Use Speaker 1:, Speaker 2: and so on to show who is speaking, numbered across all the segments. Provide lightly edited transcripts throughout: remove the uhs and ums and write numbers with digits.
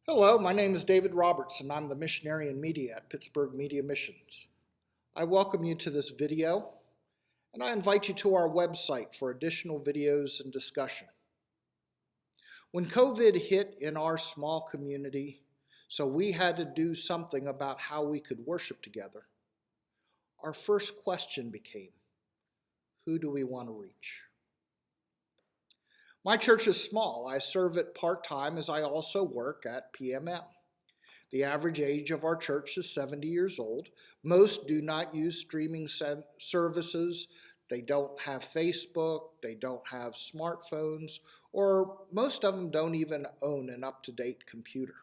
Speaker 1: Hello, my name is David Roberts, and I'm the missionary in media at Pittsburgh Media Missions. I welcome you to this video, and I invite you to our website for additional videos and discussion. When COVID hit in our small community, so we had to do something about how we could worship together, our first question became, who do we want to reach? My church is small. I serve it part-time as I also work at PMM. The average age of our church is 70 years old. Most do not use streaming services. They don't have Facebook. They don't have smartphones, or most of them don't even own an up-to-date computer.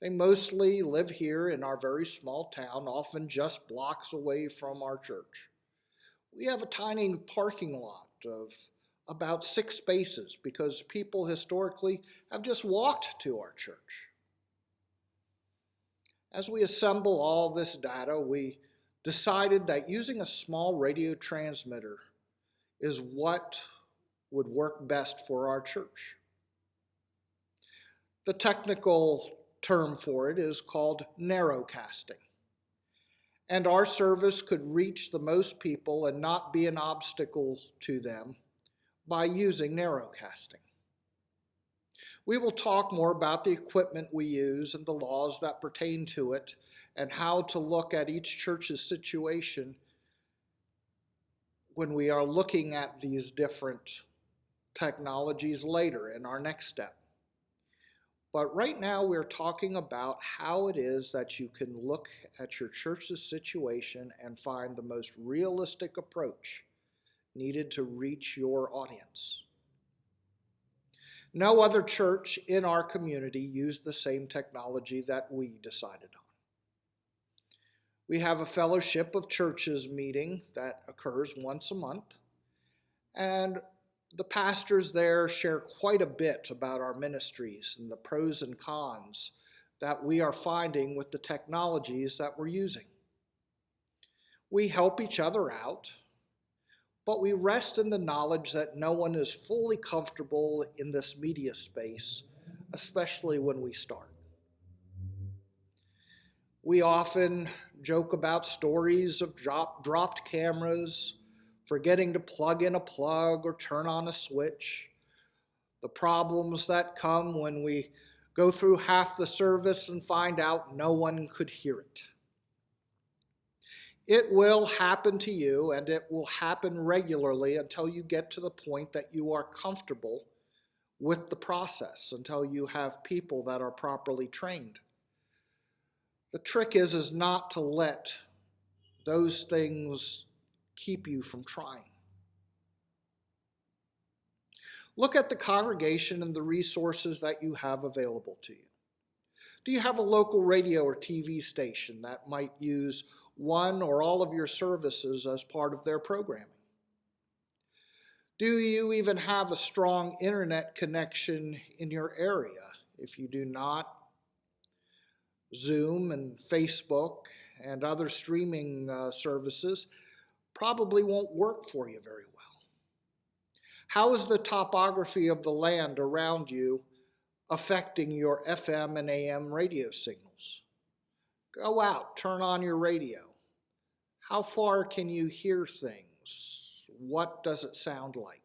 Speaker 1: They mostly live here in our very small town, often just blocks away from our church. We have a tiny parking lot of about 6 spaces because people historically have just walked to our church. As we assemble all this data, we decided that using a small radio transmitter is what would work best for our church. The technical term for it is called narrowcasting. And our service could reach the most people and not be an obstacle to them by using narrowcasting. We will talk more about the equipment we use and the laws that pertain to it and how to look at each church's situation when we are looking at these different technologies later in our next step. But right now we're talking about how it is that you can look at your church's situation and find the most realistic approach needed to reach your audience. No other church in our community used the same technology that we decided on. We have a fellowship of churches meeting that occurs once a month, and the pastors there share quite a bit about our ministries and the pros and cons that we are finding with the technologies that we're using. We help each other out, but we rest in the knowledge that no one is fully comfortable in this media space, especially when we start. We often joke about stories of dropped cameras, forgetting to plug in a plug or turn on a switch, the problems that come when we go through half the service and find out no one could hear it. It will happen to you, and it will happen regularly until you get to the point that you are comfortable with the process, until you have people that are properly trained. The trick is not to let those things keep you from trying. Look at the congregation and the resources that you have available to you. Do you have a local radio or TV station that might use one or all of your services as part of their programming? Do you even have a strong internet connection in your area? If you do not, Zoom and Facebook and other streaming services probably won't work for you very well. How is the topography of the land around you affecting your FM and AM radio signals? Go out, turn on your radio. How far can you hear things? What does it sound like?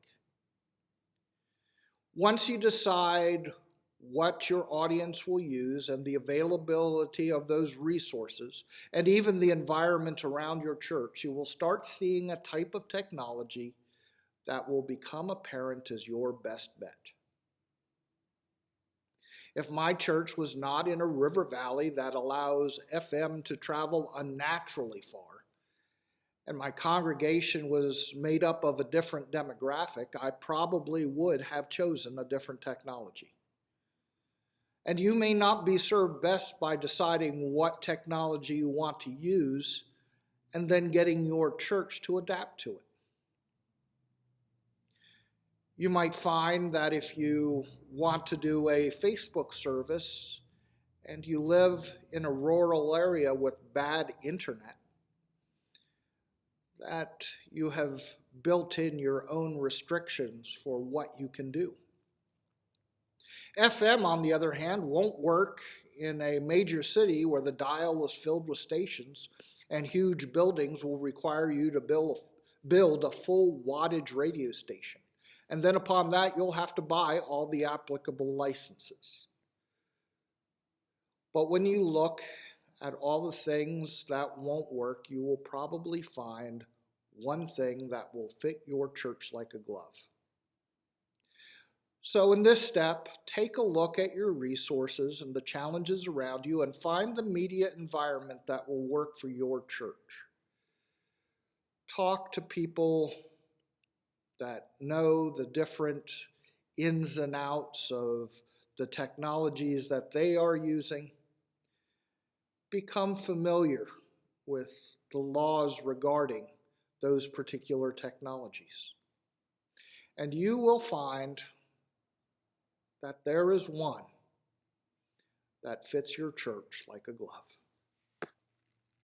Speaker 1: Once you decide what your audience will use and the availability of those resources, and even the environment around your church, you will start seeing a type of technology that will become apparent as your best bet. If my church was not in a river valley that allows FM to travel unnaturally far, and my congregation was made up of a different demographic, I probably would have chosen a different technology. And you may not be served best by deciding what technology you want to use and then getting your church to adapt to it. You might find that if you want to do a Facebook service and you live in a rural area with bad internet, that you have built in your own restrictions for what you can do. FM, on the other hand, won't work in a major city where the dial is filled with stations and huge buildings will require you to build a full wattage radio station. And then upon that, you'll have to buy all the applicable licenses. But when you look at all the things that won't work, you will probably find one thing that will fit your church like a glove. So in this step, take a look at your resources and the challenges around you and find the media environment that will work for your church. Talk to people that know the different ins and outs of the technologies that they are using. Become familiar with the laws regarding those particular technologies. And you will find that there is one that fits your church like a glove.